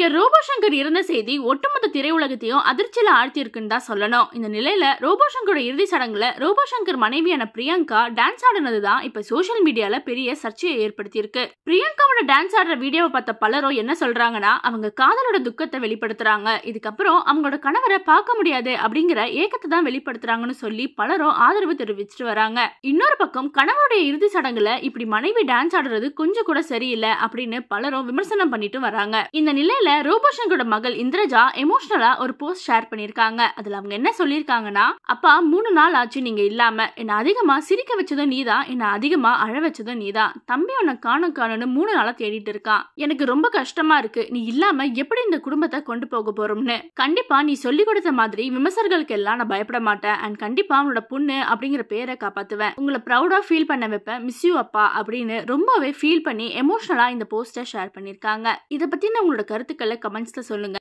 நடிகர் ரோபோ சங்கர் இறந்த செய்தி ஒட்டுமொத்த திரையுலகத்தையும் அதிர்ச்சியில ஆழ்த்தியிருக்குன்னு தான் சொல்லணும். இந்த நிலையில ரோபோ சங்கரோட இறுதி சடங்குல ரோபோ சங்கர் மனைவியான பிரியங்கா டான்ஸ் ஆடினதுதான் இப்ப சோசியல் மீடியால பெரிய சர்ச்சையை ஏற்படுத்தியிருக்கு. பிரியங்காவோட டான்ஸ் ஆடுற வீடியோவை பார்த்த பலரும் என்ன சொல்றாங்கன்னா, அவங்க காதலோட துக்கத்தை வெளிப்படுத்துறாங்க, இதுக்கப்புறம் அவங்களோட கணவரை பார்க்க முடியாது அப்படிங்கிற ஏக்கத்தை தான் வெளிப்படுத்துறாங்கன்னு சொல்லி பலரும் ஆதரவு தெரிவிச்சுட்டு வராங்க. இன்னொரு பக்கம் கணவருடைய இறுதி சடங்குல இப்படி மனைவி டான்ஸ் ஆடுறது கொஞ்சம் கூட சரியில்லை அப்படின்னு பலரும் விமர்சனம் பண்ணிட்டு வராங்க. இந்த நிலையில ரோபோ சங்கரோட மகள் இந்திரஜா எமோஷனலா ஒரு போஸ்ட் ஷேர் பண்ணிருக்காங்க. அதுல அவங்க என்ன சொல்லிருக்காங்கன்னா, அப்பா 3 நாள் ஆச்சு நீங்க இல்லாம, என்ன அதிகமா சிரிக்க வச்சதும் நீதான், என்ன அதிகமா அழ வச்சதும் நீதான். தம்பி உன்னை காணும்னு 3 நாளா தேடிட்டு இருக்கான். எனக்கு ரொம்ப கஷ்டமா இருக்கு, நீ இல்லாம எப்படி இந்த குடும்பத்தை கொண்டு போக போறோம்னு. கண்டிப்பா நீ சொல்லி கொடுத்த மாதிரி விமர்சகர்களுக்கு எல்லாம் நான் பயப்பட மாட்டேன். அண்ட் கண்டிப்பா உன்னோட பொண்ணு அப்படிங்கிற பேரை காப்பாத்துவேன். உங்களை ப்ரௌடா ஃபீல் பண்ண வைப்பேன். மிஸ் யூ அப்பா அப்படின்னு ரொம்பவே ஃபீல் பண்ணி எமோஷனலா இந்த போஸ்டர் ஷேர் பண்ணிருக்காங்க. இதை பத்தின உங்களோட கருத்துக்களை கமெண்ட்ஸ்ல சொல்லுங்க.